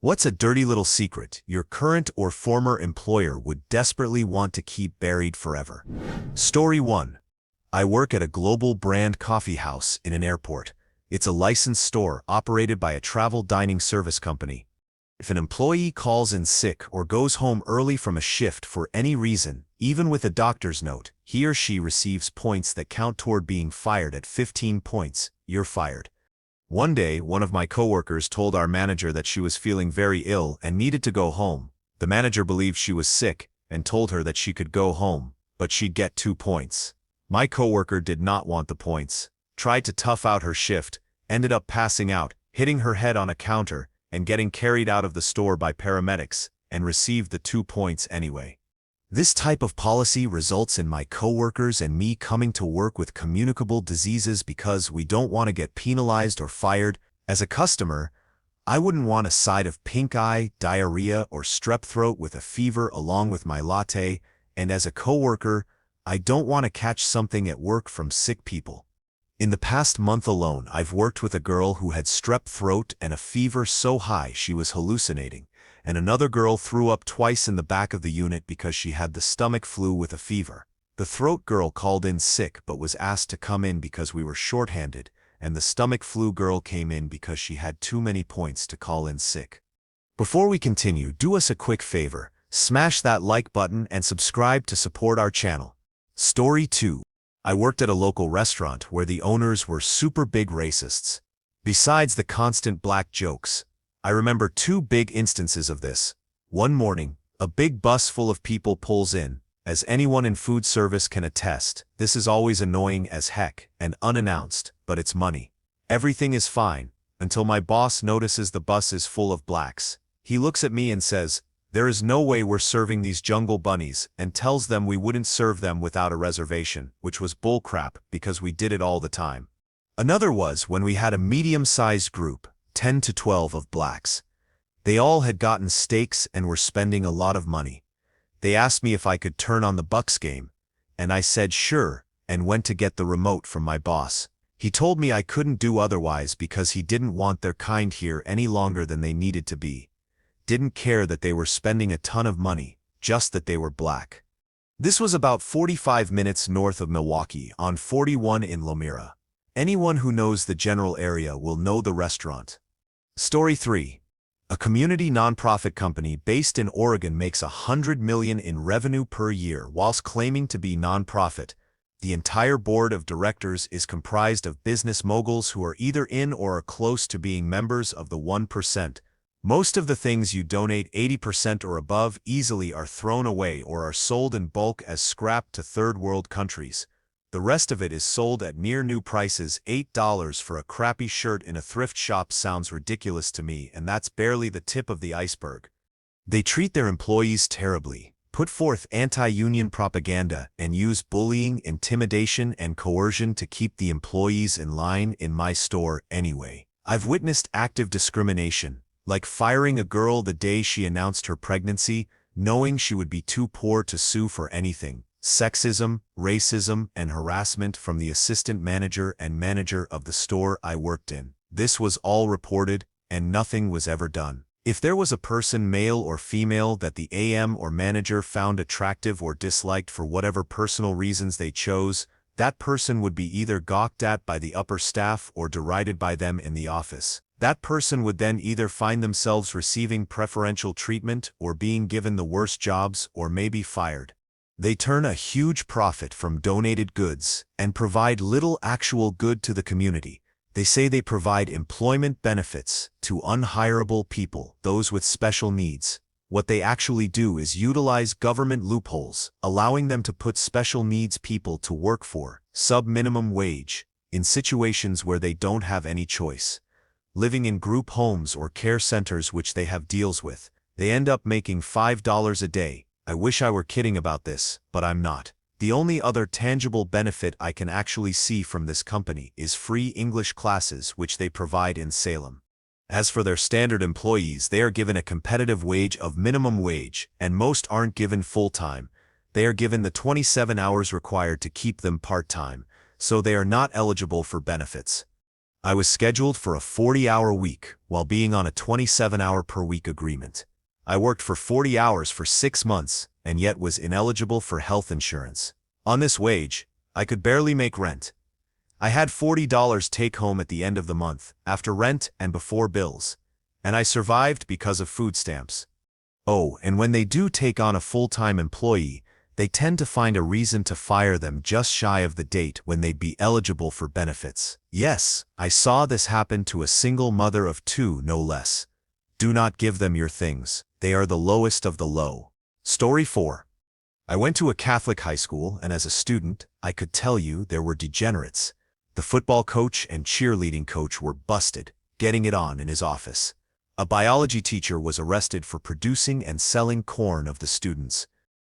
What's a dirty little secret your current or former employer would desperately want to keep buried forever? Story 1. I work at a global brand coffee house in an airport. It's a licensed store operated by a travel dining service company. If an employee calls in sick or goes home early from a shift for any reason, even with a doctor's note, he or she receives points that count toward being fired. At 15 points, you're fired. One day, one of my coworkers told our manager that she was feeling very ill and needed to go home. The manager believed she was sick and told her that she could go home, but she'd get 2 points. My coworker did not want the points, tried to tough out her shift, ended up passing out, hitting her head on a counter, and getting carried out of the store by paramedics, and received the 2 points anyway. This type of policy results in my coworkers and me coming to work with communicable diseases because we don't want to get penalized or fired. As a customer, I wouldn't want a side of pink eye, diarrhea, or strep throat with a fever along with my latte, and as a coworker, I don't want to catch something at work from sick people. In the past month alone, I've worked with a girl who had strep throat and a fever so high she was hallucinating, and another girl threw up twice in the back of the unit because she had the stomach flu with a fever. The throat girl called in sick but was asked to come in because we were shorthanded, and the stomach flu girl came in because she had too many points to call in sick. Before we continue, do us a quick favor, smash that like button and subscribe to support our channel. Story 2. I worked at a local restaurant where the owners were super big racists. Besides the constant black jokes, I remember 2 big instances of this. One morning, a big bus full of people pulls in. As anyone in food service can attest, this is always annoying as heck and unannounced, but it's money. Everything is fine, until my boss notices the bus is full of blacks. He looks at me and says, "There is no way we're serving these jungle bunnies," and tells them we wouldn't serve them without a reservation, which was bullcrap because we did it all the time. Another was when we had a medium-sized group, 10 to 12 of blacks. They all had gotten steaks and were spending a lot of money. They asked me if I could turn on the Bucks game, and I said sure, and went to get the remote from my boss. He told me I couldn't do otherwise because he didn't want their kind here any longer than they needed to be. Didn't care that they were spending a ton of money, just that they were black. This was about 45 minutes north of Milwaukee on 41 in Lomira. Anyone who knows the general area will know the restaurant. Story 3. A community nonprofit company based in Oregon makes $100 million in revenue per year whilst claiming to be nonprofit. The entire board of directors is comprised of business moguls who are either in or are close to being members of the 1%. Most of the things you donate 80% or above easily are thrown away or are sold in bulk as scrap to third world countries. The rest of it is sold at near new prices. $8 for a crappy shirt in a thrift shop sounds ridiculous to me, and that's barely the tip of the iceberg. They treat their employees terribly, put forth anti-union propaganda, and use bullying, intimidation, and coercion to keep the employees in line. In my store, anyway, I've witnessed active discrimination, like firing a girl the day she announced her pregnancy, knowing she would be too poor to sue for anything. Sexism, racism, and harassment from the assistant manager and manager of the store I worked in. This was all reported, and nothing was ever done. If there was a person, male or female, that the AM or manager found attractive or disliked for whatever personal reasons they chose, that person would be either gawked at by the upper staff or derided by them in the office. That person would then either find themselves receiving preferential treatment or being given the worst jobs or maybe fired. They turn a huge profit from donated goods and provide little actual good to the community. They say they provide employment benefits to unhireable people, those with special needs. What they actually do is utilize government loopholes, allowing them to put special needs people to work for sub-minimum wage in situations where they don't have any choice. Living in group homes or care centers which they have deals with, they end up making $5 a day. I wish I were kidding about this, but I'm not. The only other tangible benefit I can actually see from this company is free English classes which they provide in Salem. As for their standard employees, they are given a competitive wage of minimum wage, and most aren't given full-time. They are given the 27 hours required to keep them part-time, so they are not eligible for benefits. I was scheduled for a 40-hour week while being on a 27-hour per week agreement. I worked for 40 hours for 6 months and yet was ineligible for health insurance. On this wage, I could barely make rent. I had $40 take home at the end of the month, after rent and before bills. And I survived because of food stamps. Oh, and when they do take on a full-time employee, they tend to find a reason to fire them just shy of the date when they'd be eligible for benefits. Yes, I saw this happen to a single mother of 2, no less. Do not give them your things. They are the lowest of the low. Story 4. I went to a Catholic high school, and as a student, I could tell you there were degenerates. The football coach and cheerleading coach were busted, getting it on in his office. A biology teacher was arrested for producing and selling corn of the students.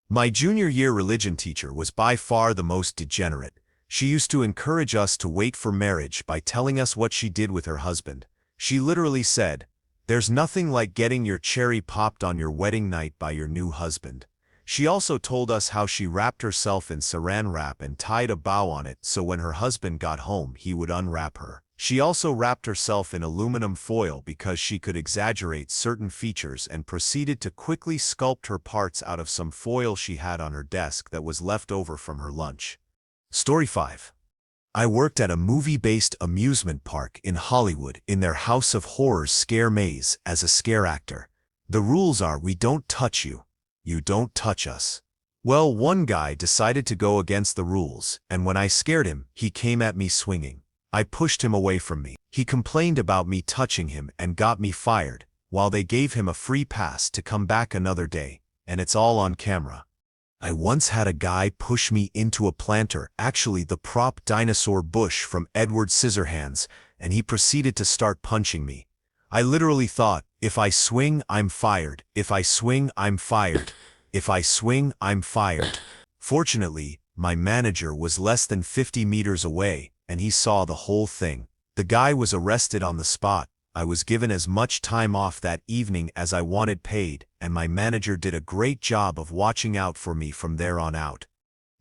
My junior year religion teacher was by far the most degenerate. She used to encourage us to wait for marriage by telling us what she did with her husband. She literally said, "There's nothing like getting your cherry popped on your wedding night by your new husband." She also told us how she wrapped herself in saran wrap and tied a bow on it so when her husband got home he would unwrap her. She also wrapped herself in aluminum foil because she could exaggerate certain features and proceeded to quickly sculpt her parts out of some foil she had on her desk that was left over from her lunch. Story 5. I worked at a movie-based amusement park in Hollywood in their House of Horrors scare maze as a scare actor. The rules are we don't touch you. You don't touch us. Well, one guy decided to go against the rules, and when I scared him, he came at me swinging. I pushed him away from me. He complained about me touching him and got me fired, while they gave him a free pass to come back another day, and it's all on camera. I once had a guy push me into a planter, actually the prop dinosaur bush from Edward Scissorhands, and he proceeded to start punching me. I literally thought, if I swing, I'm fired. If I swing, I'm fired. If I swing, I'm fired. Fortunately, my manager was less than 50 meters away, and he saw the whole thing. The guy was arrested on the spot. I was given as much time off that evening as I wanted paid, and my manager did a great job of watching out for me from there on out.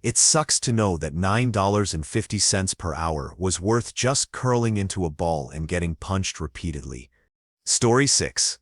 It sucks to know that $9.50 per hour was worth just curling into a ball and getting punched repeatedly. Story 6.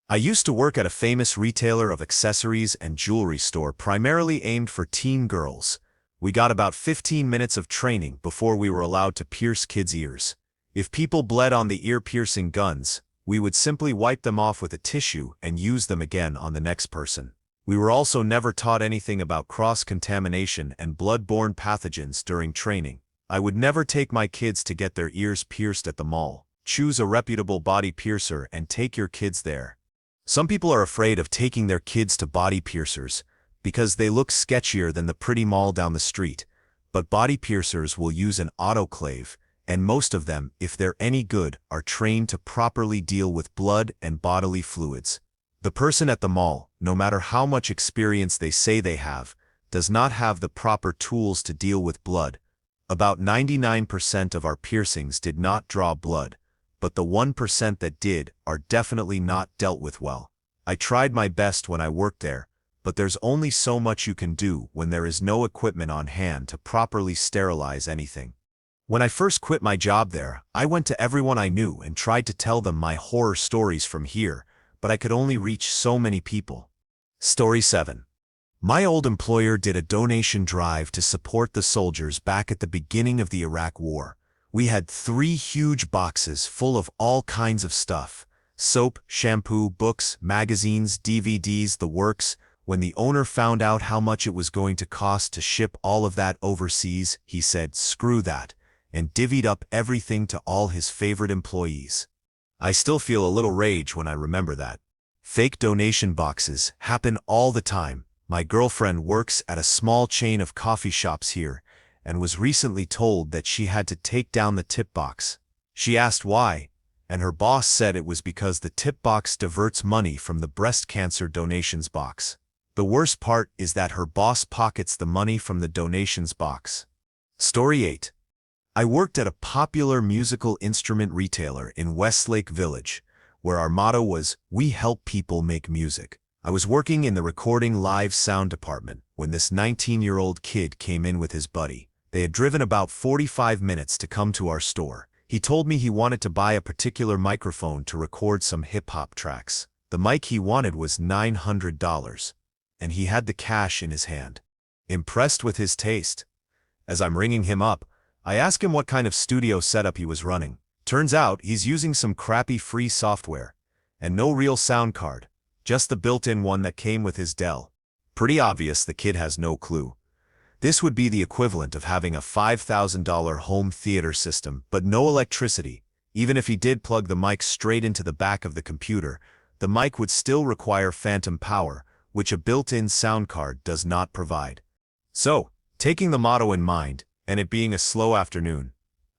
I used to work at a famous retailer of accessories and jewelry store primarily aimed for teen girls. We got about 15 minutes of training before we were allowed to pierce kids' ears. If people bled on the ear-piercing guns, we would simply wipe them off with a tissue and use them again on the next person. We were also never taught anything about cross-contamination and blood-borne pathogens during training. I would never take my kids to get their ears pierced at the mall. Choose a reputable body piercer and take your kids there. Some people are afraid of taking their kids to body piercers because they look sketchier than the pretty mall down the street. But body piercers will use an autoclave, and most of them, if they're any good, are trained to properly deal with blood and bodily fluids. The person at the mall, no matter how much experience they say they have, does not have the proper tools to deal with blood. About 99% of our piercings did not draw blood, but the 1% that did are definitely not dealt with well. I tried my best when I worked there, but there's only so much you can do when there is no equipment on hand to properly sterilize anything. When I first quit my job there, I went to everyone I knew and tried to tell them my horror stories from here, but I could only reach so many people. Story 7. My old employer did a donation drive to support the soldiers back at the beginning of the Iraq War. We had 3 huge boxes full of all kinds of stuff: soap, shampoo, books, magazines, DVDs, the works. When the owner found out how much it was going to cost to ship all of that overseas, he said, "Screw that," and divvied up everything to all his favorite employees. I still feel a little rage when I remember that. Fake donation boxes happen all the time. My girlfriend works at a small chain of coffee shops here, and was recently told that she had to take down the tip box. She asked why, and her boss said it was because the tip box diverts money from the breast cancer donations box. The worst part is that her boss pockets the money from the donations box. Story 8. I worked at a popular musical instrument retailer in Westlake Village, where our motto was, "We help people make music." I was working in the recording live sound department when this 19-year-old kid came in with his buddy. They had driven about 45 minutes to come to our store. He told me he wanted to buy a particular microphone to record some hip-hop tracks. The mic he wanted was $900, and he had the cash in his hand. Impressed with his taste, as I'm ringing him up, I ask him what kind of studio setup he was running. Turns out he's using some crappy free software, and no real sound card, just the built-in one that came with his Dell. Pretty obvious the kid has no clue. This would be the equivalent of having a $5,000 home theater system, but no electricity. Even if he did plug the mic straight into the back of the computer, the mic would still require phantom power, which a built-in sound card does not provide. So, taking the motto in mind, and it being a slow afternoon,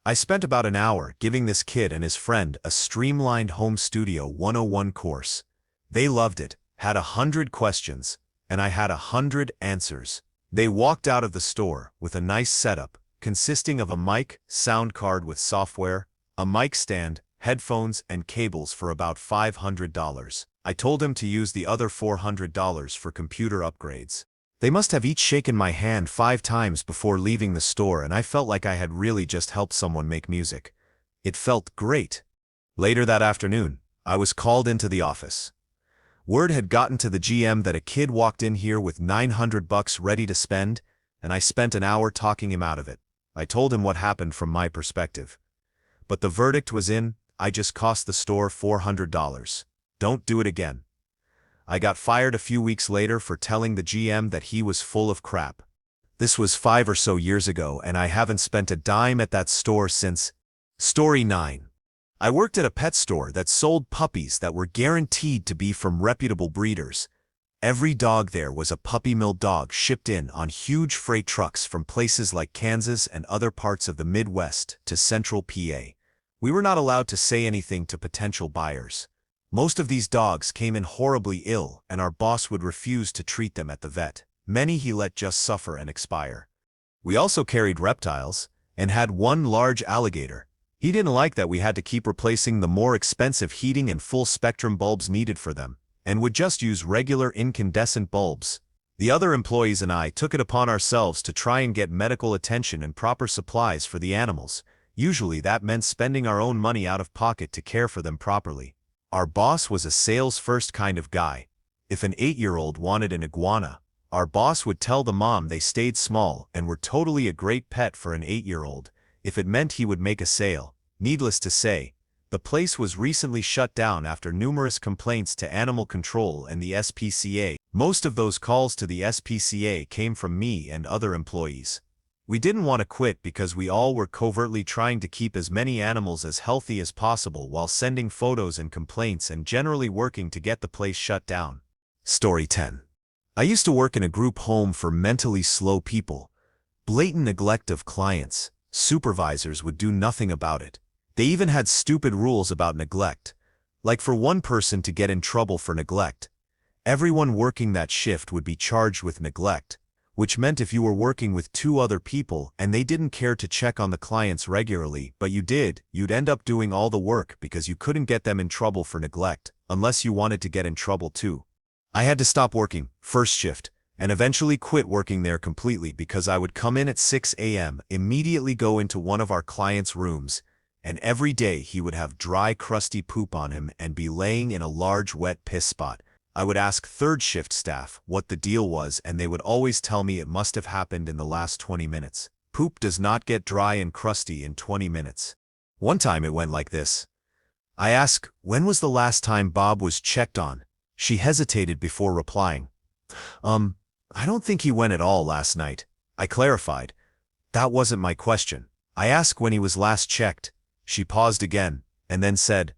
I spent about an hour giving this kid and his friend a streamlined home studio 101 course. They loved it, had 100 questions, and I had 100 answers. They walked out of the store with a nice setup, consisting of a mic, sound card with software, a mic stand, headphones, and cables for about $500. I told him to use the other $400 for computer upgrades. They must have each shaken my hand 5 times before leaving the store, and I felt like I had really just helped someone make music. It felt great. Later that afternoon, I was called into the office. Word had gotten to the GM that a kid walked in here with $900 ready to spend, and I spent an hour talking him out of it. I told him what happened from my perspective. But the verdict was in. I just cost the store $400. Don't do it again. I got fired a few weeks later for telling the GM that he was full of crap. This was 5 or so years ago, and I haven't spent a dime at that store since. Story 9. I worked at a pet store that sold puppies that were guaranteed to be from reputable breeders. Every dog there was a puppy mill dog shipped in on huge freight trucks from places like Kansas and other parts of the Midwest to central PA. We were not allowed to say anything to potential buyers. Most of these dogs came in horribly ill, and our boss would refuse to treat them at the vet. Many he let just suffer and expire. We also carried reptiles, and had one large alligator. He didn't like that we had to keep replacing the more expensive heating and full-spectrum bulbs needed for them, and would just use regular incandescent bulbs. The other employees and I took it upon ourselves to try and get medical attention and proper supplies for the animals. Usually that meant spending our own money out of pocket to care for them properly. Our boss was a sales-first kind of guy. If an 8-year-old wanted an iguana, our boss would tell the mom they stayed small and were totally a great pet for an 8-year-old. If it meant he would make a sale. Needless to say, the place was recently shut down after numerous complaints to Animal Control and the SPCA. Most of those calls to the SPCA came from me and other employees. We didn't want to quit because we all were covertly trying to keep as many animals as healthy as possible while sending photos and complaints and generally working to get the place shut down. Story 10. I used to work in a group home for mentally slow people. Blatant neglect of clients. Supervisors would do nothing about it. They even had stupid rules about neglect. Like for one person to get in trouble for neglect, everyone working that shift would be charged with neglect, which meant if you were working with 2 other people and they didn't care to check on the clients regularly, but you did, you'd end up doing all the work because you couldn't get them in trouble for neglect, unless you wanted to get in trouble too. I had to stop working, first shift, and eventually quit working there completely because I would come in at 6 a.m., immediately go into one of our clients' rooms, and every day he would have dry, crusty poop on him and be laying in a large, wet piss spot. I would ask third shift staff what the deal was, and they would always tell me it must have happened in the last 20 minutes. Poop does not get dry and crusty in 20 minutes. One time it went like this. I asked, when was the last time Bob was checked on? She hesitated before replying. I don't think he went at all last night. I clarified. That wasn't my question. I asked when he was last checked. She paused again, and then said,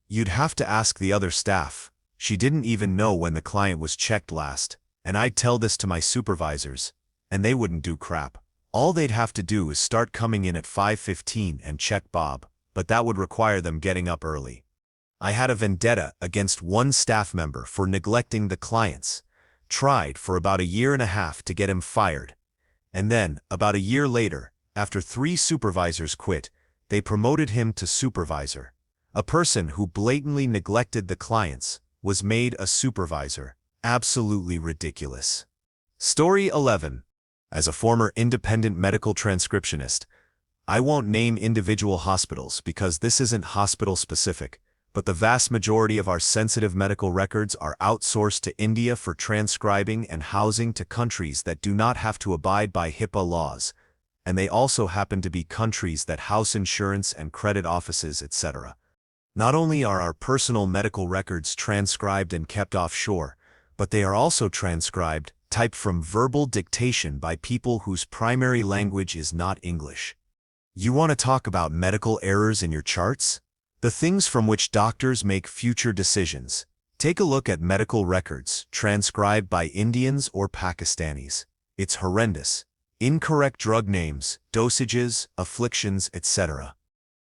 you'd have to ask the other staff. She didn't even know when the client was checked last, and I'd tell this to my supervisors, and they wouldn't do crap. All they'd have to do is start coming in at 5:15 and check Bob, but that would require them getting up early. I had a vendetta against one staff member for neglecting the clients. Tried for about a year and a half to get him fired. And then, about a year later, after 3 supervisors quit, they promoted him to supervisor. A person who blatantly neglected the clients was made a supervisor. Absolutely ridiculous. Story 11. As a former independent medical transcriptionist, I won't name individual hospitals because this isn't hospital-specific, but the vast majority of our sensitive medical records are outsourced to India for transcribing and housing to countries that do not have to abide by HIPAA laws, and they also happen to be countries that house insurance and credit offices, etc. Not only are our personal medical records transcribed and kept offshore, but they are also transcribed, typed from verbal dictation by people whose primary language is not English. You want to talk about medical errors in your charts? The things from which doctors make future decisions. Take a look at medical records transcribed by Indians or Pakistanis. It's horrendous. Incorrect drug names, dosages, afflictions, etc.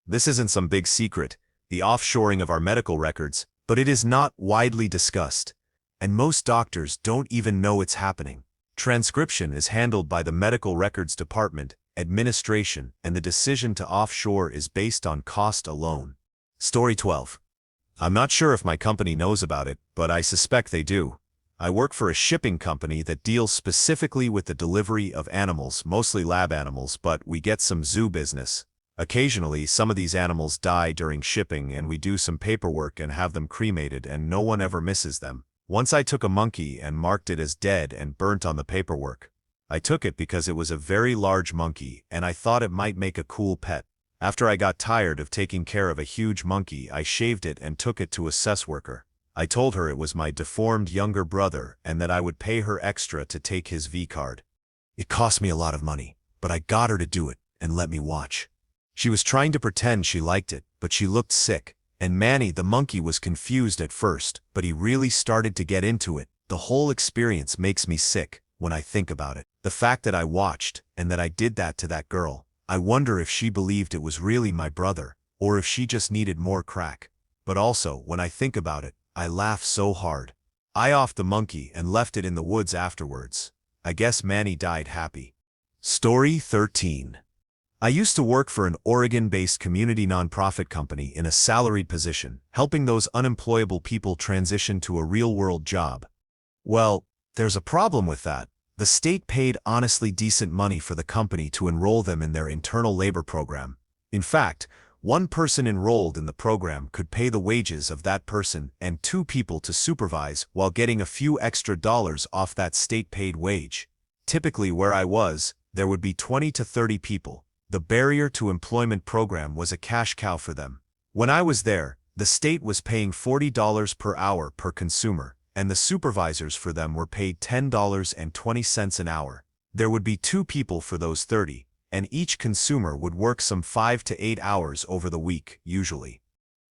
This isn't some big secret, the offshoring of our medical records, but it is not widely discussed, and most doctors don't even know it's happening. Transcription is handled by the Medical Records Department, administration, and the decision to offshore is based on cost alone. Story 12. I'm not sure if my company knows about it, but I suspect they do. I work for a shipping company that deals specifically with the delivery of animals, mostly lab animals, but we get some zoo business. Occasionally, some of these animals die during shipping and we do some paperwork and have them cremated and no one ever misses them. Once I took a monkey and marked it as dead and burnt on the paperwork. I took it because it was a very large monkey and I thought it might make a cool pet. After I got tired of taking care of a huge monkey, I shaved it and took it to a cess worker. I told her it was my deformed younger brother and that I would pay her extra to take his V-card. It cost me a lot of money, but I got her to do it and let me watch. She was trying to pretend she liked it, but she looked sick, and Manny the monkey was confused at first, but he really started to get into it. The whole experience makes me sick when I think about it. The fact that I watched and that I did that to that girl. I wonder if she believed it was really my brother, or if she just needed more crack. But also, when I think about it, I laugh so hard. I offed the monkey and left it in the woods afterwards. I guess Manny died happy. Story 13. I used to work for an Oregon-based community nonprofit company in a salaried position, helping those unemployable people transition to a real-world job. Well, there's a problem with that. The state paid honestly decent money for the company to enroll them in their internal labor program. In fact, one person enrolled in the program could pay the wages of that person and 2 people to supervise while getting a few extra dollars off that state-paid wage. Typically where I was, there would be 20 to 30 people. The barrier to employment program was a cash cow for them. When I was there, the state was paying $40 per hour per consumer, and the supervisors for them were paid $10.20 an hour. There would be 2 people for those 30, and each consumer would work some 5 to 8 hours over the week, usually.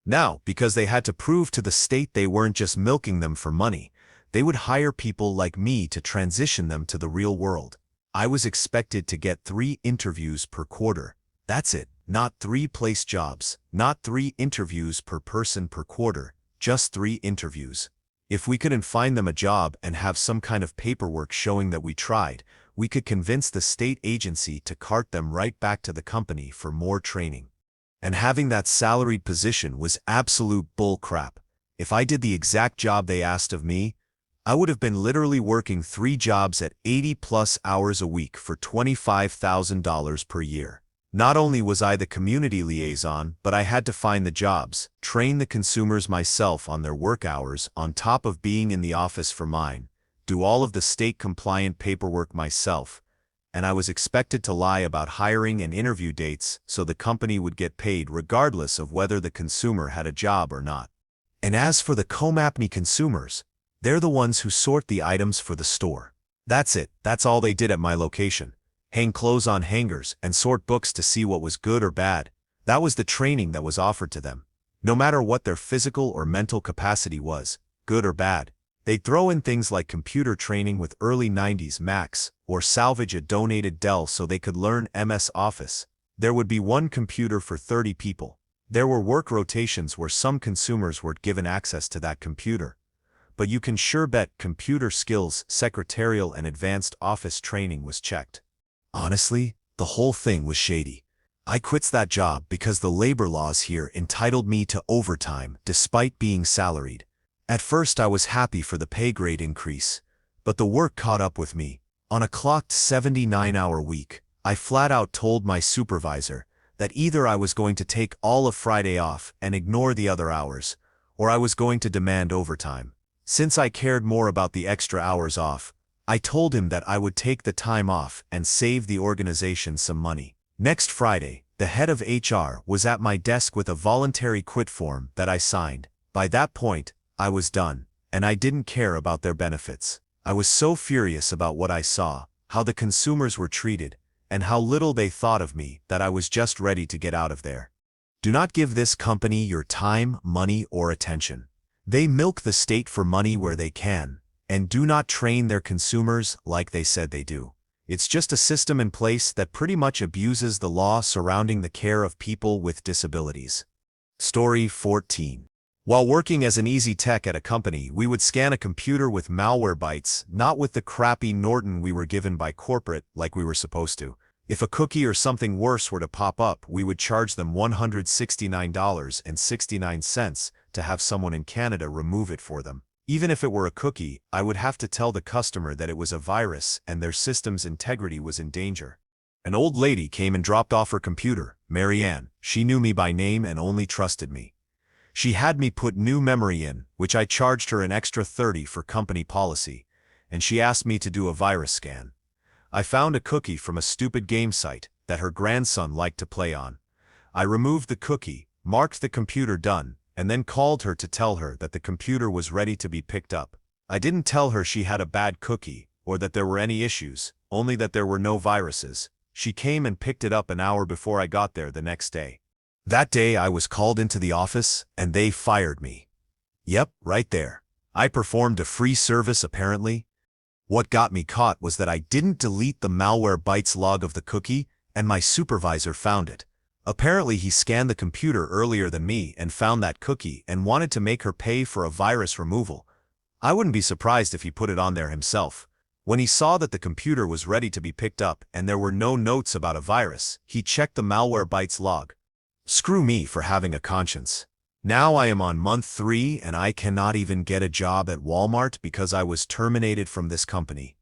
Now, because they had to prove to the state they weren't just milking them for money, they would hire people like me to transition them to the real world. I was expected to get 3 interviews per quarter. That's it, not 3 place jobs, not 3 interviews per person per quarter, just 3 interviews. If we couldn't find them a job and have some kind of paperwork showing that we tried, we could convince the state agency to cart them right back to the company for more training. And having that salaried position was absolute bull crap. If I did the exact job they asked of me, I would have been literally working 3 jobs at 80+ hours a week for $25,000 per year. Not only was I the community liaison, but I had to find the jobs, train the consumers myself on their work hours on top of being in the office for mine, do all of the state-compliant paperwork myself, and I was expected to lie about hiring and interview dates so the company would get paid regardless of whether the consumer had a job or not. And as for the Comapney consumers, they're the ones who sort the items for the store. That's it, that's all they did at my location. Hang clothes on hangers and sort books to see what was good or bad. That was the training that was offered to them. No matter what their physical or mental capacity was, good or bad, they'd throw in things like computer training with early 90s Macs, or salvage a donated Dell so they could learn MS Office. There would be 1 computer for 30 people. There were work rotations where some consumers were given access to that computer. But you can sure bet computer skills, secretarial and advanced office training was checked. Honestly, the whole thing was shady. I quit that job because the labor laws here entitled me to overtime despite being salaried. At first I was happy for the pay grade increase, but the work caught up with me. On a clocked 79-hour week, I flat out told my supervisor that either I was going to take all of Friday off and ignore the other hours, or I was going to demand overtime. Since I cared more about the extra hours off, I told him that I would take the time off and save the organization some money. Next Friday, the head of HR was at my desk with a voluntary quit form that I signed. By that point, I was done, and I didn't care about their benefits. I was so furious about what I saw, how the consumers were treated, and how little they thought of me that I was just ready to get out of there. Do not give this company your time, money, or attention. They milk the state for money where they can, and do not train their consumers like they said they do. It's just a system in place that pretty much abuses the law surrounding the care of people with disabilities. Story 14. While working as an easy tech at a company, we would scan a computer with malware bytes, not with the crappy Norton we were given by corporate like we were supposed to. If a cookie or something worse were to pop up, we would charge them $169.69 to have someone in Canada remove it for them. Even if it were a cookie, I would have to tell the customer that it was a virus and their system's integrity was in danger. An old lady came and dropped off her computer, Mary Ann. She knew me by name and only trusted me. She had me put new memory in, which I charged her an extra $30 for company policy, and she asked me to do a virus scan. I found a cookie from a stupid game site that her grandson liked to play on. I removed the cookie, marked the computer done, and then called her to tell her that the computer was ready to be picked up. I didn't tell her she had a bad cookie, or that there were any issues, only that there were no viruses. She came and picked it up an hour before I got there the next day. That day I was called into the office, and they fired me. Yep, right there. I performed a free service apparently. What got me caught was that I didn't delete the malware bytes log of the cookie, and my supervisor found it. Apparently he scanned the computer earlier than me and found that cookie and wanted to make her pay for a virus removal. I wouldn't be surprised if he put it on there himself. When he saw that the computer was ready to be picked up and there were no notes about a virus, he checked the malware bytes log. Screw me for having a conscience. Now I am on month 3 and I cannot even get a job at Walmart because I was terminated from this company.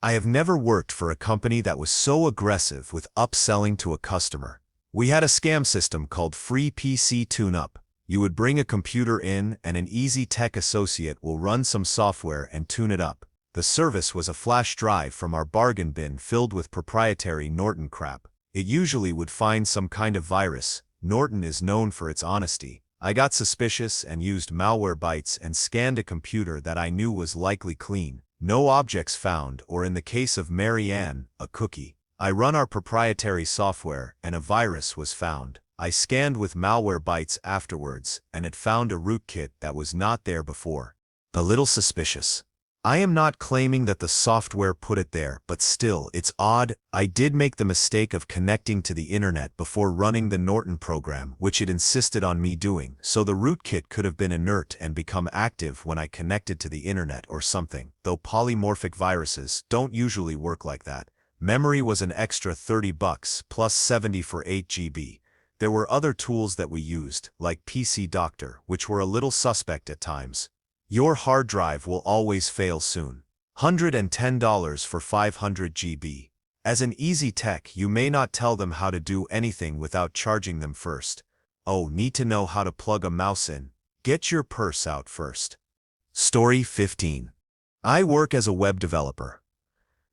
I have never worked for a company that was so aggressive with upselling to a customer. We had a scam system called Free PC Tune-Up. You would bring a computer in and an easy tech associate will run some software and tune it up. The service was a flash drive from our bargain bin filled with proprietary Norton crap. It usually would find some kind of virus. Norton is known for its honesty. I got suspicious and used malware bytes and scanned a computer that I knew was likely clean. No objects found, or in the case of Mary Ann, a cookie. I run our proprietary software and a virus was found. I scanned with malware bytes afterwards and it found a rootkit that was not there before. A little suspicious. I am not claiming that the software put it there, but still, it's odd. I did make the mistake of connecting to the internet before running the Norton program, which it insisted on me doing, so the rootkit could have been inert and become active when I connected to the internet or something, though polymorphic viruses don't usually work like that. Memory was an extra $30 plus 70 for 8 GB. There were other tools that we used, like PC Doctor, which were a little suspect at times. Your hard drive will always fail soon. $110 for 500 GB. As an easy tech, you may not tell them how to do anything without charging them first. Oh, need to know how to plug a mouse in? Get your purse out first. Story 15. I work as a web developer.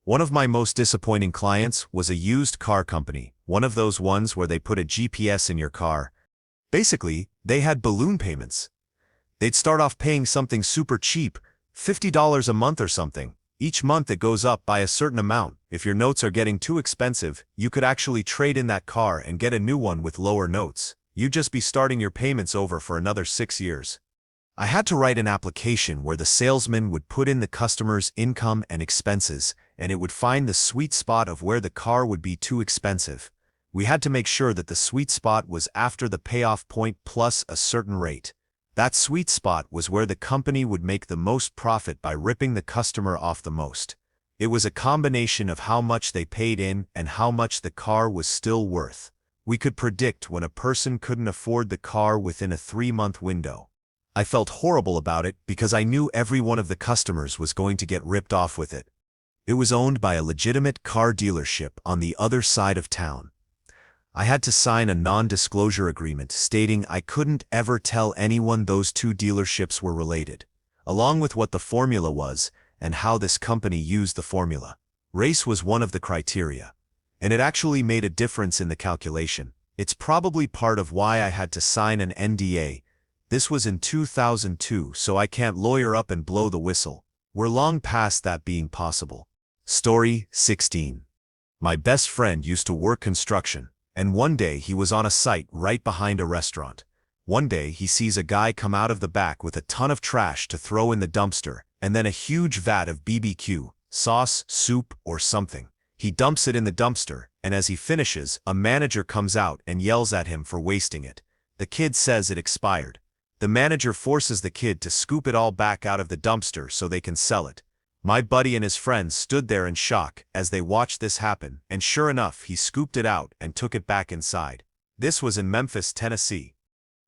One of my most disappointing clients was a used car company, one of those ones where they put a GPS in your car. Basically, they had balloon payments. They'd start off paying something super cheap, $50 a month or something. Each month it goes up by a certain amount. If your notes are getting too expensive, you could actually trade in that car and get a new one with lower notes. You'd just be starting your payments over for another 6 years. I had to write an application where the salesman would put in the customer's income and expenses, and it would find the sweet spot of where the car would be too expensive. We had to make sure that the sweet spot was after the payoff point plus a certain rate. That sweet spot was where the company would make the most profit by ripping the customer off the most. It was a combination of how much they paid in and how much the car was still worth. We could predict when a person couldn't afford the car within a 3-month window. I felt horrible about it because I knew every one of the customers was going to get ripped off with it. It was owned by a legitimate car dealership on the other side of town. I had to sign a non-disclosure agreement stating I couldn't ever tell anyone those two dealerships were related, along with what the formula was and how this company used the formula. Race was one of the criteria, and it actually made a difference in the calculation. It's probably part of why I had to sign an NDA. This was in 2002, so I can't lawyer up and blow the whistle. We're long past that being possible. Story 16. My best friend used to work construction, and one day he was on a site right behind a restaurant. One day he sees a guy come out of the back with a ton of trash to throw in the dumpster, and then a huge vat of BBQ, sauce, soup, or something. He dumps it in the dumpster, and as he finishes, a manager comes out and yells at him for wasting it. The kid says it expired. The manager forces the kid to scoop it all back out of the dumpster so they can sell it. My buddy and his friends stood there in shock as they watched this happen, and sure enough, he scooped it out and took it back inside. This was in Memphis, Tennessee.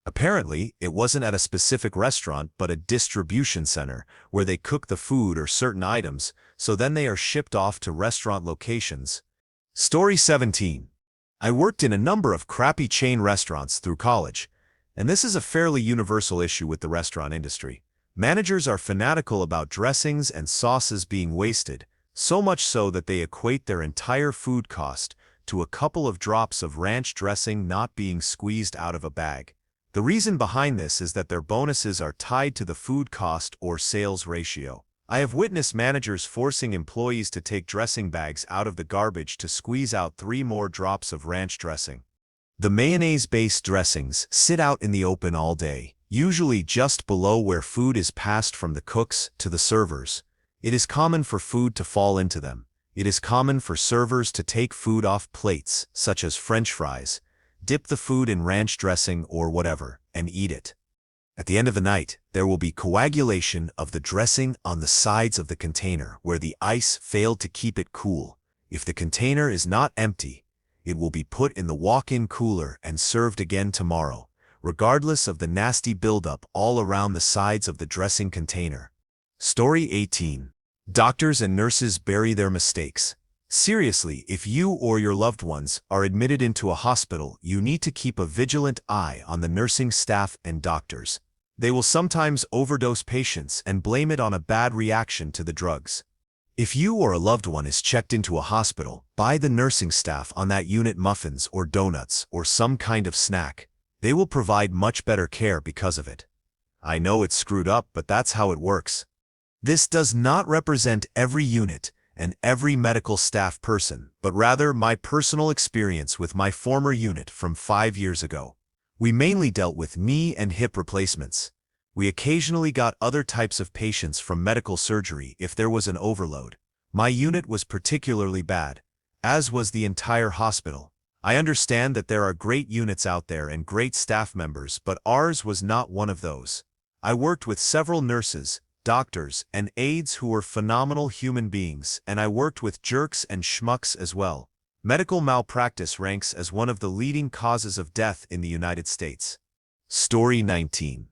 Apparently, it wasn't at a specific restaurant but a distribution center where they cook the food or certain items, so then they are shipped off to restaurant locations. Story 17. I worked in a number of crappy chain restaurants through college, and this is a fairly universal issue with the restaurant industry. Managers are fanatical about dressings and sauces being wasted, so much so that they equate their entire food cost to a couple of drops of ranch dressing not being squeezed out of a bag. The reason behind this is that their bonuses are tied to the food cost or sales ratio. I have witnessed managers forcing employees to take dressing bags out of the garbage to squeeze out 3 more drops of ranch dressing. The mayonnaise-based dressings sit out in the open all day, usually just below where food is passed from the cooks to the servers. It is common for food to fall into them. It is common for servers to take food off plates, such as French fries, dip the food in ranch dressing or whatever, and eat it. At the end of the night, there will be coagulation of the dressing on the sides of the container where the ice failed to keep it cool. If the container is not empty, it will be put in the walk-in cooler and served again tomorrow, regardless of the nasty buildup all around the sides of the dressing container. Story 18. Doctors and nurses bury their mistakes. Seriously, if you or your loved ones are admitted into a hospital, you need to keep a vigilant eye on the nursing staff and doctors. They will sometimes overdose patients and blame it on a bad reaction to the drugs. If you or a loved one is checked into a hospital, buy the nursing staff on that unit muffins or donuts or some kind of snack. They will provide much better care because of it. I know it's screwed up, but that's how it works. This does not represent every unit and every medical staff person, but rather my personal experience with my former unit from 5 years ago. We mainly dealt with knee and hip replacements. We occasionally got other types of patients from medical surgery if there was an overload. My unit was particularly bad, as was the entire hospital. I understand that there are great units out there and great staff members, but ours was not one of those. I worked with several nurses, doctors, and aides who were phenomenal human beings, and I worked with jerks and schmucks as well. Medical malpractice ranks as one of the leading causes of death in the United States. Story 19.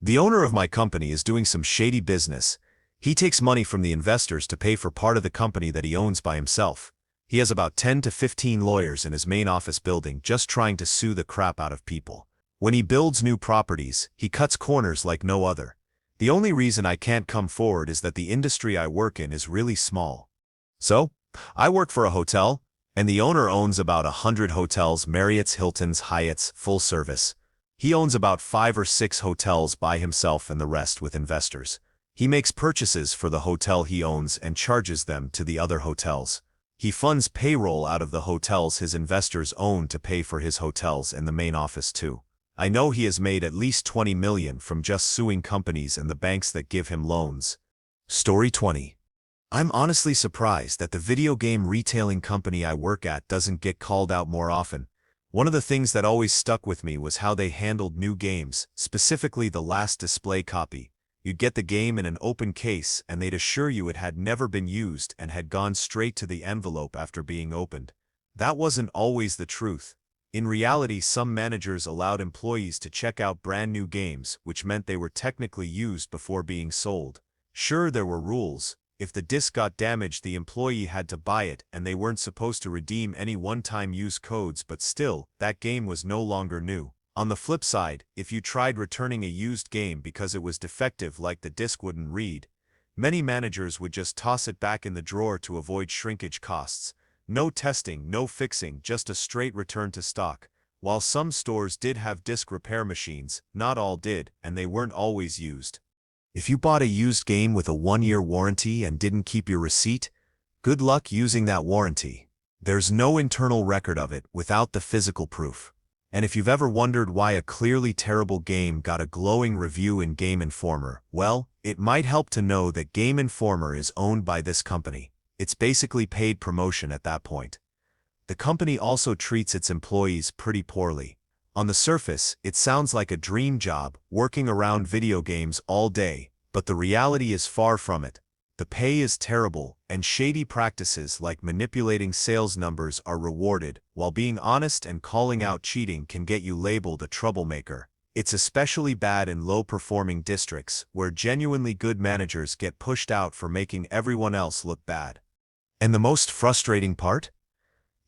The owner of my company is doing some shady business. He takes money from the investors to pay for part of the company that he owns by himself. He has about 10 to 15 lawyers in his main office building just trying to sue the crap out of people. When he builds new properties, he cuts corners like no other. The only reason I can't come forward is that the industry I work in is really small. So, I work for a hotel, and the owner owns about 100 hotels, Marriott's, Hilton's, Hyatt's, full service. He owns about 5 or 6 hotels by himself and the rest with investors. He makes purchases for the hotel he owns and charges them to the other hotels. He funds payroll out of the hotels his investors own to pay for his hotels and the main office too. I know he has made at least $20 million from just suing companies and the banks that give him loans. Story 20. I'm honestly surprised that the video game retailing company I work at doesn't get called out more often. One of the things that always stuck with me was how they handled new games, specifically the last display copy. You'd get the game in an open case and they'd assure you it had never been used and had gone straight to the envelope after being opened. That wasn't always the truth. In reality, some managers allowed employees to check out brand new games, which meant they were technically used before being sold. Sure, there were rules. If the disc got damaged, the employee had to buy it, and they weren't supposed to redeem any one-time use codes, but still, that game was no longer new. On the flip side, if you tried returning a used game because it was defective, like the disc wouldn't read, many managers would just toss it back in the drawer to avoid shrinkage costs. No testing, no fixing, just a straight return to stock. While some stores did have disc repair machines, not all did, and they weren't always used. If you bought a used game with a 1-year warranty and didn't keep your receipt, good luck using that warranty. There's no internal record of it without the physical proof. And if you've ever wondered why a clearly terrible game got a glowing review in Game Informer, well, it might help to know that Game Informer is owned by this company. It's basically paid promotion at that point. The company also treats its employees pretty poorly. On the surface, it sounds like a dream job, working around video games all day, but the reality is far from it. The pay is terrible, and shady practices like manipulating sales numbers are rewarded, while being honest and calling out cheating can get you labeled a troublemaker. It's especially bad in low-performing districts, where genuinely good managers get pushed out for making everyone else look bad. And the most frustrating part?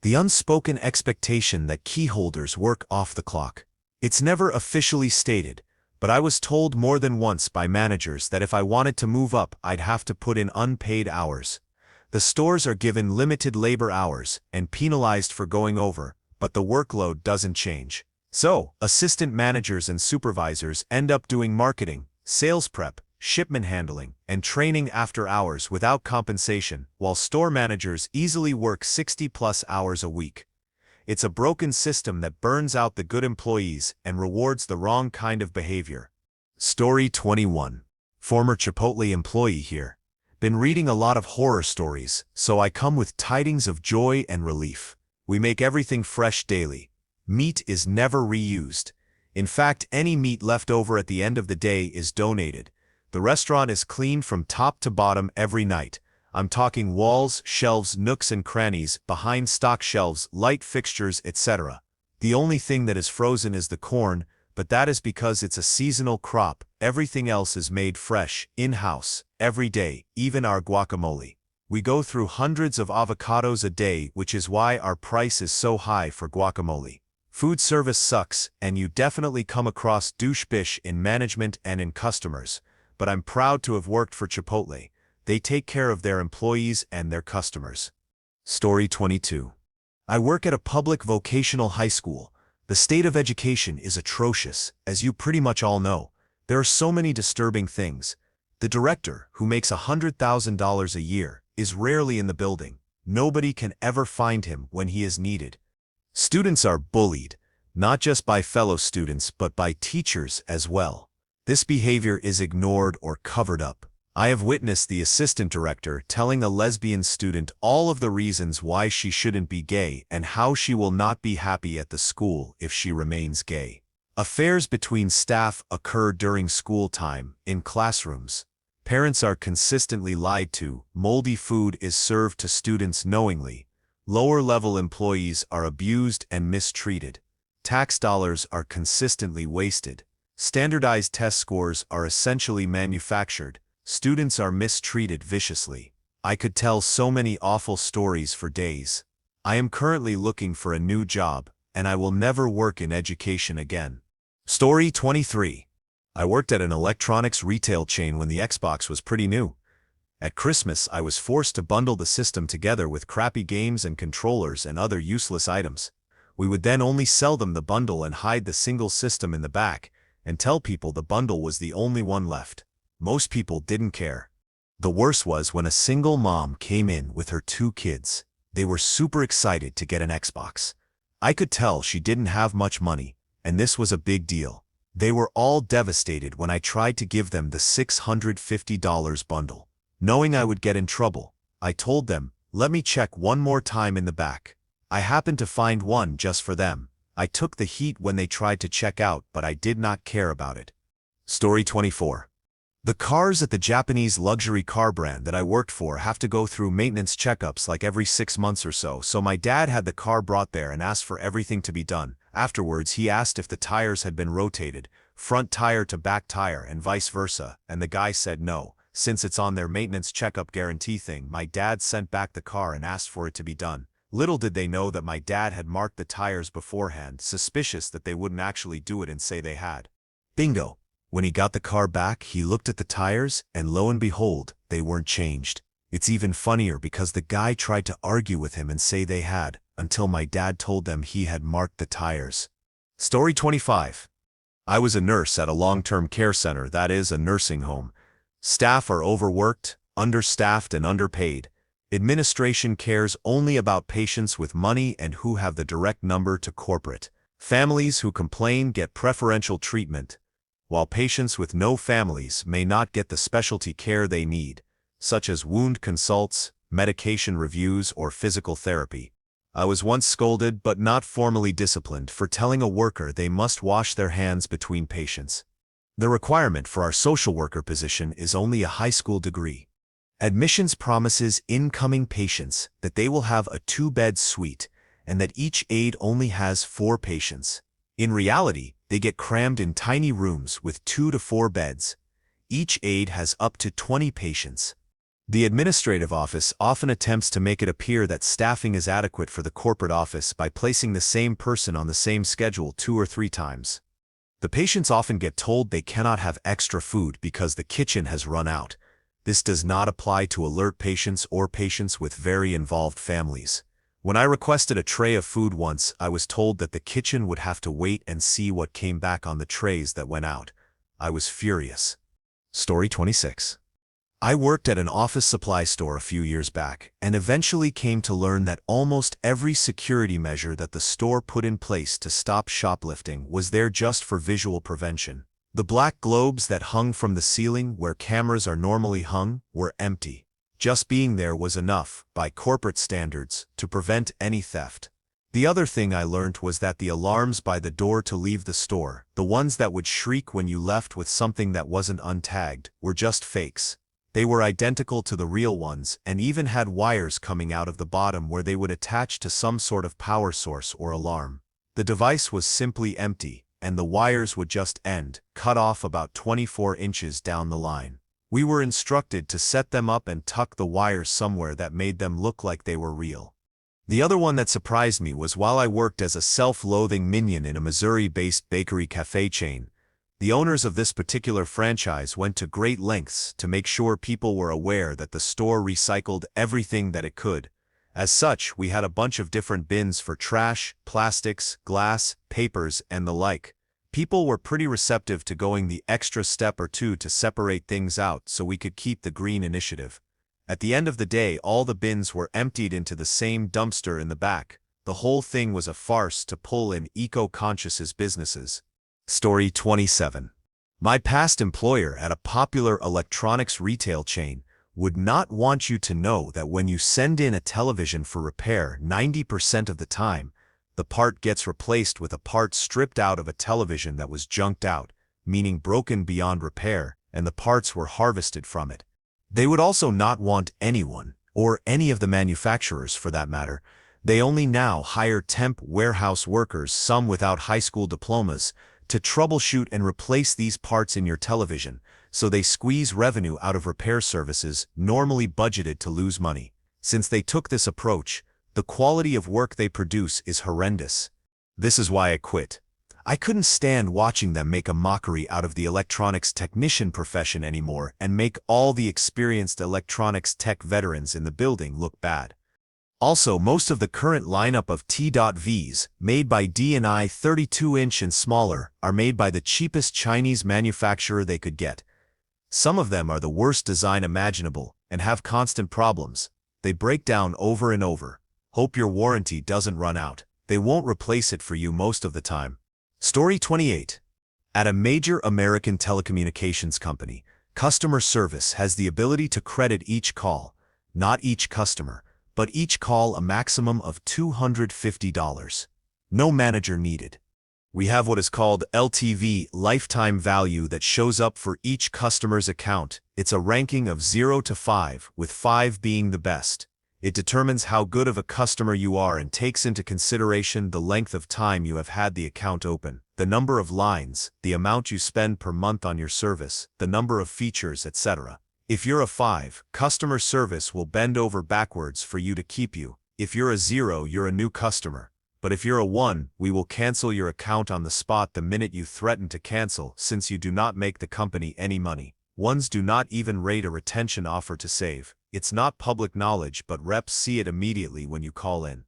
The unspoken expectation that key holders work off the clock. It's never officially stated, but I was told more than once by managers that if I wanted to move up, I'd have to put in unpaid hours. The stores are given limited labor hours and penalized for going over, but the workload doesn't change. So, assistant managers and supervisors end up doing marketing, sales prep, shipment handling, and training after hours without compensation, while store managers easily work 60+ hours a week. It's a broken system that burns out the good employees and rewards the wrong kind of behavior. Story 21. Former Chipotle employee here. Been reading a lot of horror stories, so I come with tidings of joy and relief. We make everything fresh daily. Meat is never reused. In fact, any meat left over at the end of the day is donated. The restaurant is cleaned from top to bottom every night. I'm talking walls, shelves, nooks and crannies, behind stock shelves, light fixtures, etc. The only thing that is frozen is the corn, but that is because it's a seasonal crop. Everything else is made fresh, in-house, every day, even our guacamole. We go through hundreds of avocados a day, which is why our price is so high for guacamole. Food service sucks, and you definitely come across douchebish in management and in customers. But I'm proud to have worked for Chipotle. They take care of their employees and their customers. Story 22. I work at a public vocational high school. The state of education is atrocious, as you pretty much all know. There are so many disturbing things. The director, who makes $100,000 a year, is rarely in the building. Nobody can ever find him when he is needed. Students are bullied, not just by fellow students but by teachers as well. This behavior is ignored or covered up. I have witnessed the assistant director telling a lesbian student all of the reasons why she shouldn't be gay and how she will not be happy at the school if she remains gay. Affairs between staff occur during school time, in classrooms. Parents are consistently lied to, moldy food is served to students knowingly, lower-level employees are abused and mistreated, tax dollars are consistently wasted. Standardized test scores are essentially manufactured. Students are mistreated viciously. I could tell so many awful stories for days. I am currently looking for a new job, and I will never work in education again. Story 23. I worked at an electronics retail chain when the Xbox was pretty new. At Christmas, I was forced to bundle the system together with crappy games and controllers and other useless items. We would then only sell them the bundle and hide the single system in the back, and tell people the bundle was the only one left. Most people didn't care. The worst was when a single mom came in with her 2 kids. They were super excited to get an Xbox. I could tell she didn't have much money, and this was a big deal. They were all devastated when I tried to give them the $650 bundle. Knowing I would get in trouble, I told them, let me check one more time in the back. I happened to find one just for them. I took the heat when they tried to check out, but I did not care about it. Story 24. The cars at the Japanese luxury car brand that I worked for have to go through maintenance checkups like every 6 months or so my dad had the car brought there and asked for everything to be done. Afterwards, he asked if the tires had been rotated, front tire to back tire and vice versa, and the guy said no. Since it's on their maintenance checkup guarantee thing, my dad sent back the car and asked for it to be done. Little did they know that my dad had marked the tires beforehand, suspicious that they wouldn't actually do it and say they had. Bingo! When he got the car back, he looked at the tires, and lo and behold, they weren't changed. It's even funnier because the guy tried to argue with him and say they had, until my dad told them he had marked the tires. Story 25. I was a nurse at a long-term care center, that is, a nursing home. Staff are overworked, understaffed, and underpaid. Administration cares only about patients with money and who have the direct number to corporate. Families who complain get preferential treatment, while patients with no families may not get the specialty care they need, such as wound consults, medication reviews, or physical therapy. I was once scolded but not formally disciplined for telling a worker they must wash their hands between patients. The requirement for our social worker position is only a high school degree. Admissions promises incoming patients that they will have a 2-bed suite and that each aide only has 4 patients. In reality, they get crammed in tiny rooms with 2 to 4 beds. Each aide has up to 20 patients. The administrative office often attempts to make it appear that staffing is adequate for the corporate office by placing the same person on the same schedule 2 or 3 times. The patients often get told they cannot have extra food because the kitchen has run out. This does not apply to alert patients or patients with very involved families. When I requested a tray of food once, I was told that the kitchen would have to wait and see what came back on the trays that went out. I was furious. Story 26. I worked at an office supply store a few years back and eventually came to learn that almost every security measure that the store put in place to stop shoplifting was there just for visual prevention. The black globes that hung from the ceiling where cameras are normally hung were empty. Just being there was enough, by corporate standards, to prevent any theft. The other thing I learned was that the alarms by the door to leave the store, the ones that would shriek when you left with something that wasn't untagged, were just fakes. They were identical to the real ones and even had wires coming out of the bottom where they would attach to some sort of power source or alarm. The device was simply empty, and the wires would just end, cut off about 24 inches down the line. We were instructed to set them up and tuck the wires somewhere that made them look like they were real. The other one that surprised me was while I worked as a self-loathing minion in a Missouri-based bakery cafe chain. The owners of this particular franchise went to great lengths to make sure people were aware that the store recycled everything that it could. As such, we had a bunch of different bins for trash, plastics, glass, papers, and the like. People were pretty receptive to going the extra step or two to separate things out so we could keep the green initiative. At the end of the day, all the bins were emptied into the same dumpster in the back. The whole thing was a farce to pull in eco-conscious businesses. Story 27. My past employer at a popular electronics retail chain would not want you to know that when you send in a television for repair 90% of the time, the part gets replaced with a part stripped out of a television that was junked out, meaning broken beyond repair, and the parts were harvested from it. They would also not want anyone, or any of the manufacturers for that matter. They only now hire temp warehouse workers, some without high school diplomas, to troubleshoot and replace these parts in your television, so they squeeze revenue out of repair services normally budgeted to lose money. Since they took this approach, the quality of work they produce is horrendous. This is why I quit. I couldn't stand watching them make a mockery out of the electronics technician profession anymore and make all the experienced electronics tech veterans in the building look bad. Also, most of the current lineup of T.Vs, made by D&I 32-inch and smaller, are made by the cheapest Chinese manufacturer they could get. Some of them are the worst design imaginable and have constant problems. They break down over and over. Hope your warranty doesn't run out. They won't replace it for you most of the time. Story 28. At a major American telecommunications company, customer service has the ability to credit each call, not each customer, but each call a maximum of $250. No manager needed. We have what is called LTV, lifetime value, that shows up for each customer's account. It's a ranking of 0 to 5, with 5 being the best. It determines how good of a customer you are and takes into consideration the length of time you have had the account open, the number of lines, the amount you spend per month on your service, the number of features, etc. If you're a 5, customer service will bend over backwards for you to keep you. If you're a 0, you're a new customer. But if you're a 1, we will cancel your account on the spot the minute you threaten to cancel, since you do not make the company any money. 1s do not even rate a retention offer to save. It's not public knowledge, but reps see it immediately when you call in.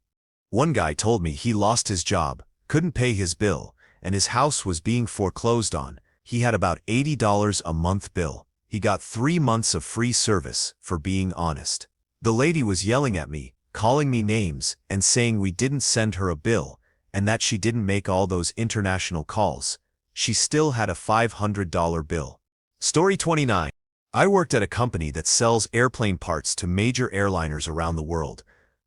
One guy told me he lost his job, couldn't pay his bill, and his house was being foreclosed on. He had about $80 a month bill. He got 3 months of free service for being honest. The lady was yelling at me, calling me names, and saying we didn't send her a bill, and that she didn't make all those international calls. She still had a $500 bill. Story 29. I worked at a company that sells airplane parts to major airliners around the world.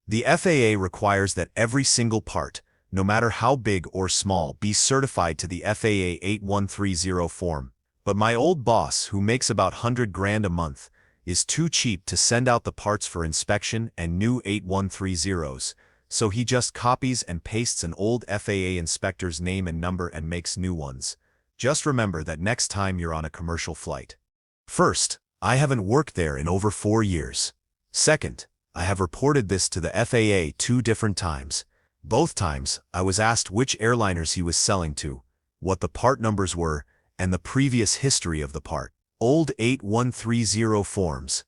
The FAA requires that every single part, no matter how big or small, be certified to the FAA 8130 form. But my old boss, who makes about $100 grand a month, is too cheap to send out the parts for inspection and new 8130s, so he just copies and pastes an old FAA inspector's name and number and makes new ones. Just remember that next time you're on a commercial flight. First, I haven't worked there in over 4 years. Second, I have reported this to the FAA 2 different times. Both times, I was asked which airliners he was selling to, what the part numbers were, and the previous history of the part. Old 8130 forms.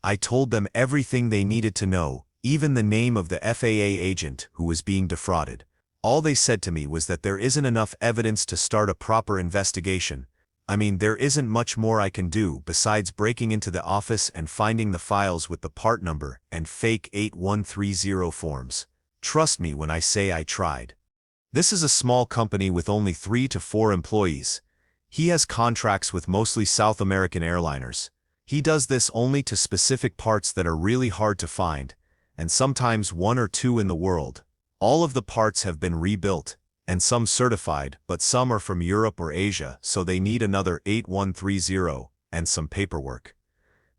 I told them everything they needed to know, even the name of the FAA agent who was being defrauded. All they said to me was that there isn't enough evidence to start a proper investigation. I mean, there isn't much more I can do besides breaking into the office and finding the files with the part number and fake 8130 forms. Trust me when I say I tried. This is a small company with only 3 to 4 employees. He has contracts with mostly South American airliners. He does this only to specific parts that are really hard to find, and sometimes 1 or 2 in the world. All of the parts have been rebuilt, and some certified, but some are from Europe or Asia, so they need another 8130 and some paperwork.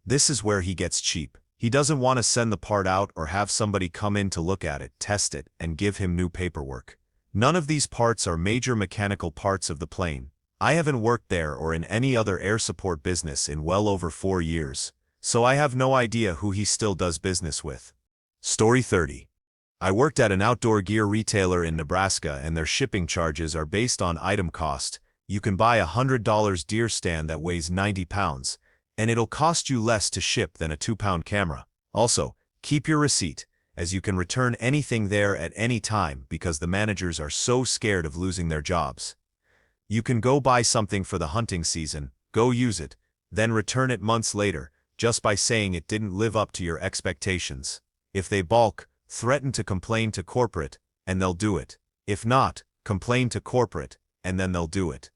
This is where he gets cheap. He doesn't want to send the part out or have somebody come in to look at it, test it, and give him new paperwork. None of these parts are major mechanical parts of the plane. I haven't worked there or in any other air support business in well over 4 years, so I have no idea who he still does business with. Story 30. I worked at an outdoor gear retailer in Nebraska, and their shipping charges are based on item cost. You can buy a $100 deer stand that weighs 90 pounds, and it'll cost you less to ship than a 2-pound camera. Also, keep your receipt, as you can return anything there at any time because the managers are so scared of losing their jobs. You can go buy something for the hunting season, go use it, then return it months later, just by saying it didn't live up to your expectations. If they balk, threaten to complain to corporate, and they'll do it. If not, complain to corporate, and then they'll do it.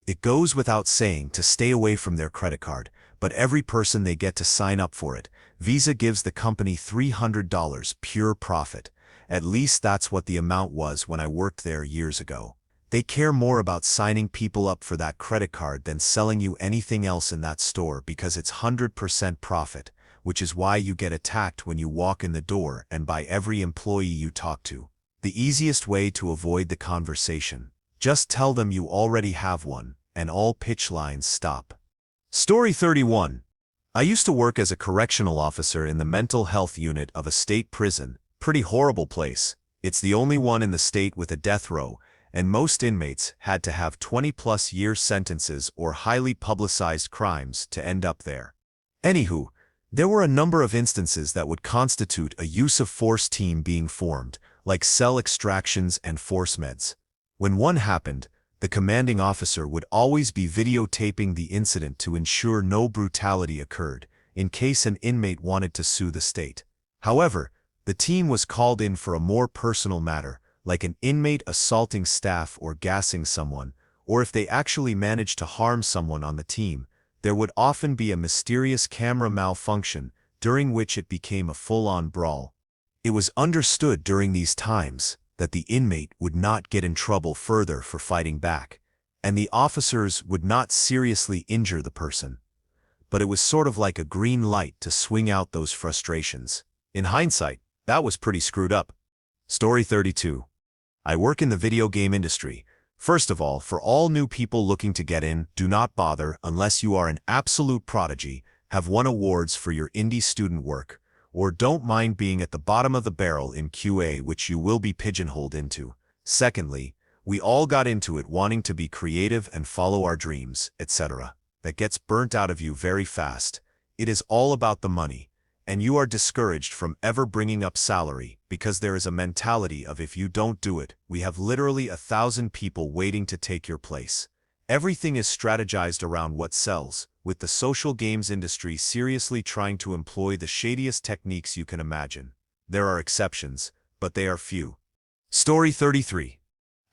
It goes without saying to stay away from their credit card, but every person they get to sign up for it. Visa gives the company $300 pure profit. At least that's what the amount was when I worked there years ago. They care more about signing people up for that credit card than selling you anything else in that store because it's 100% profit, which is why you get attacked when you walk in the door and by every employee you talk to. The easiest way to avoid the conversation: just tell them you already have one, and all pitch lines stop. Story 31. I used to work as a correctional officer in the mental health unit of a state prison. Pretty horrible place. It's the only one in the state with a death row, and most inmates had to have 20+ year sentences or highly publicized crimes to end up there. Anywho, there were a number of instances that would constitute a use of force team being formed, like cell extractions and force meds. When one happened, the commanding officer would always be videotaping the incident to ensure no brutality occurred, in case an inmate wanted to sue the state. However, the team was called in for a more personal matter, like an inmate assaulting staff or gassing someone, or if they actually managed to harm someone on the team, there would often be a mysterious camera malfunction, during which it became a full-on brawl. It was understood during these times that the inmate would not get in trouble further for fighting back, and the officers would not seriously injure the person. But it was sort of like a green light to swing out those frustrations. In hindsight, that was pretty screwed up. Story 32. I work in the video game industry. First of all, for all new people looking to get in, do not bother unless you are an absolute prodigy. have won awards for your indie student work, or don't mind being at the bottom of the barrel in QA, which you will be pigeonholed into. Secondly, we all got into it wanting to be creative and follow our dreams, etc. That gets burnt out of you very fast. It is all about the money, and you are discouraged from ever bringing up salary because there is a mentality of if you don't do it, we have literally 1,000 people waiting to take your place. Everything is strategized around what sells, with the social games industry seriously trying to employ the shadiest techniques you can imagine. There are exceptions, but they are few. Story 33.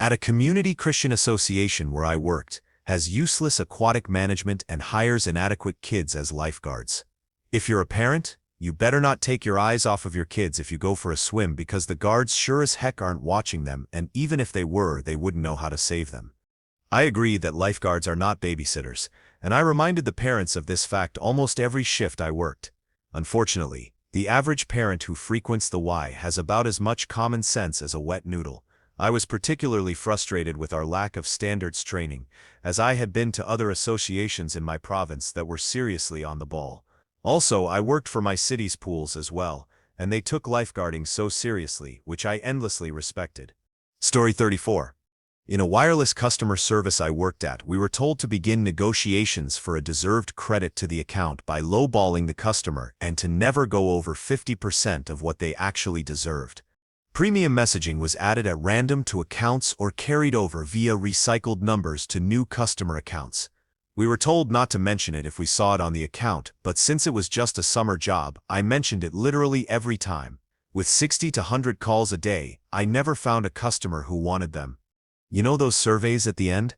At a community Christian association where I worked, has useless aquatic management and hires inadequate kids as lifeguards. If you're a parent, you better not take your eyes off of your kids if you go for a swim because the guards sure as heck aren't watching them, and even if they were, they wouldn't know how to save them. I agree that lifeguards are not babysitters, and I reminded the parents of this fact almost every shift I worked. Unfortunately, the average parent who frequents the Y has about as much common sense as a wet noodle. I was particularly frustrated with our lack of standards training, as I had been to other associations in my province that were seriously on the ball. Also, I worked for my city's pools as well, and they took lifeguarding so seriously, which I endlessly respected. Story 34. In a wireless customer service I worked at, we were told to begin negotiations for a deserved credit to the account by lowballing the customer and to never go over 50% of what they actually deserved. Premium messaging was added at random to accounts or carried over via recycled numbers to new customer accounts. We were told not to mention it if we saw it on the account, but since it was just a summer job, I mentioned it literally every time. With 60 to 100 calls a day, I never found a customer who wanted them. You know those surveys at the end?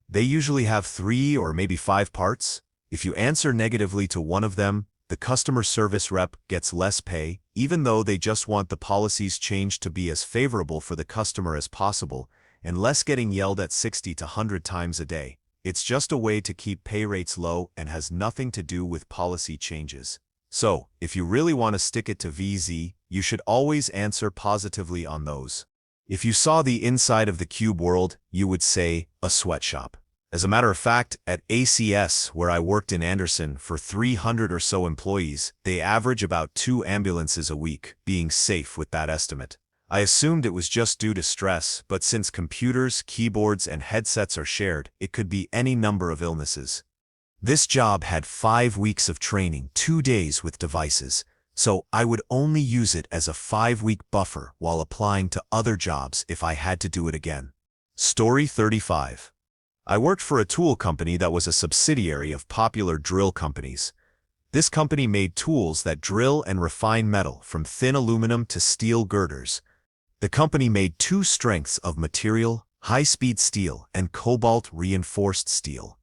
They usually have 3 or maybe 5 parts. If you answer negatively to one of them, the customer service rep gets less pay, even though they just want the policies changed to be as favorable for the customer as possible, and less getting yelled at 60 to 100 times a day. It's just a way to keep pay rates low and has nothing to do with policy changes. So, if you really want to stick it to VZ, you should always answer positively on those. If you saw the inside of the cube world, you would say, a sweatshop. As a matter of fact, at ACS, where I worked in Anderson, for 300 or so employees, they average about 2 ambulances a week, being safe with that estimate. I assumed it was just due to stress, but since computers, keyboards, and headsets are shared, it could be any number of illnesses. This job had 5 weeks of training, 2 days with devices, so I would only use it as a 5-week buffer while applying to other jobs if I had to do it again. Story 35. I worked for a tool company that was a subsidiary of popular drill companies. This company made tools that drill and refine metal from thin aluminum to steel girders. The company made 2 strengths of material, high-speed steel and cobalt-reinforced steel,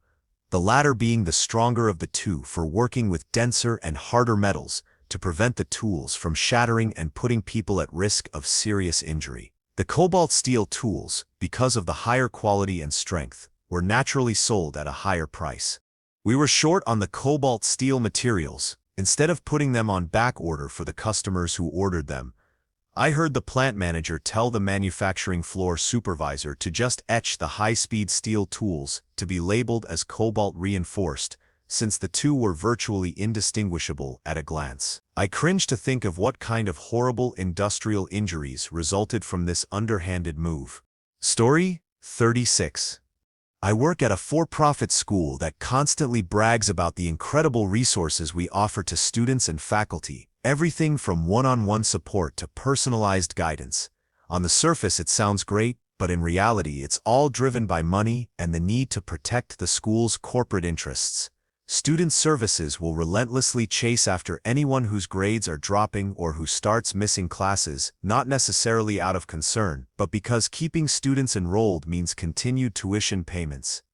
the latter being the stronger of the two for working with denser and harder metals to prevent the tools from shattering and putting people at risk of serious injury. The cobalt steel tools, because of the higher quality and strength, were naturally sold at a higher price. We were short on the cobalt steel materials. Instead of putting them on back order for the customers who ordered them, I heard the plant manager tell the manufacturing floor supervisor to just etch the high-speed steel tools to be labeled as cobalt-reinforced, since the two were virtually indistinguishable at a glance. I cringe to think of what kind of horrible industrial injuries resulted from this underhanded move. Story 36. I work at a for-profit school that constantly brags about the incredible resources we offer to students and faculty, everything from one-on-one support to personalized guidance. On the surface it sounds great, but in reality it's all driven by money and the need to protect the school's corporate interests. Student services will relentlessly chase after anyone whose grades are dropping or who starts missing classes, not necessarily out of concern, but because keeping students enrolled means continued tuition payments.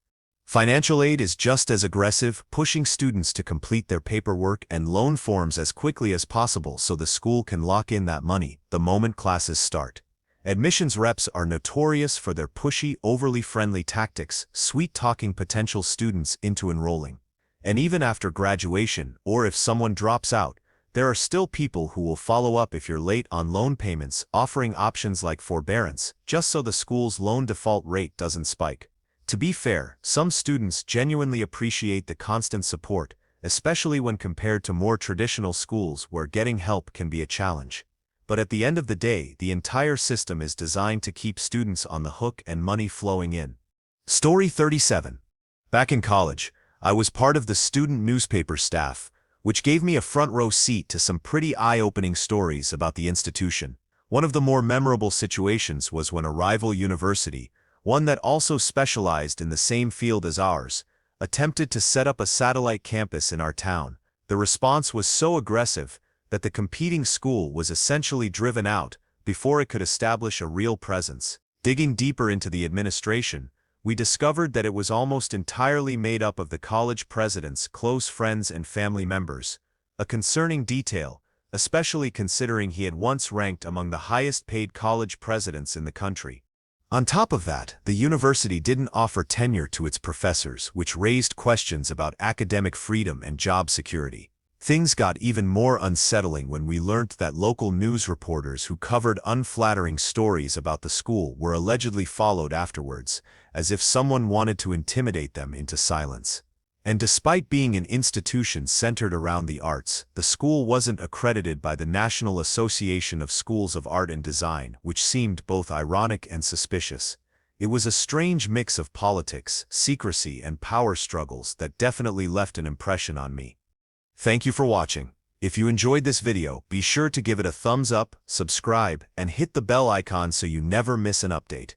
Financial aid is just as aggressive, pushing students to complete their paperwork and loan forms as quickly as possible so the school can lock in that money the moment classes start. Admissions reps are notorious for their pushy, overly friendly tactics, sweet-talking potential students into enrolling. And even after graduation, or if someone drops out, there are still people who will follow up if you're late on loan payments, offering options like forbearance, just so the school's loan default rate doesn't spike. To be fair, some students genuinely appreciate the constant support, especially when compared to more traditional schools where getting help can be a challenge. But at the end of the day, the entire system is designed to keep students on the hook and money flowing in. Story 37. Back in college, I was part of the student newspaper staff, which gave me a front-row seat to some pretty eye-opening stories about the institution. One of the more memorable situations was when a rival university, one that also specialized in the same field as ours, attempted to set up a satellite campus in our town. The response was so aggressive that the competing school was essentially driven out before it could establish a real presence. Digging deeper into the administration, we discovered that it was almost entirely made up of the college president's close friends and family members, a concerning detail, especially considering he had once ranked among the highest-paid college presidents in the country. On top of that, the university didn't offer tenure to its professors, which raised questions about academic freedom and job security. Things got even more unsettling when we learned that local news reporters who covered unflattering stories about the school were allegedly followed afterwards, as if someone wanted to intimidate them into silence. And despite being an institution centered around the arts, the school wasn't accredited by the National Association of Schools of Art and Design, which seemed both ironic and suspicious. It was a strange mix of politics, secrecy, and power struggles that definitely left an impression on me. Thank you for watching. If you enjoyed this video, be sure to give it a thumbs up, subscribe, and hit the bell icon so you never miss an update.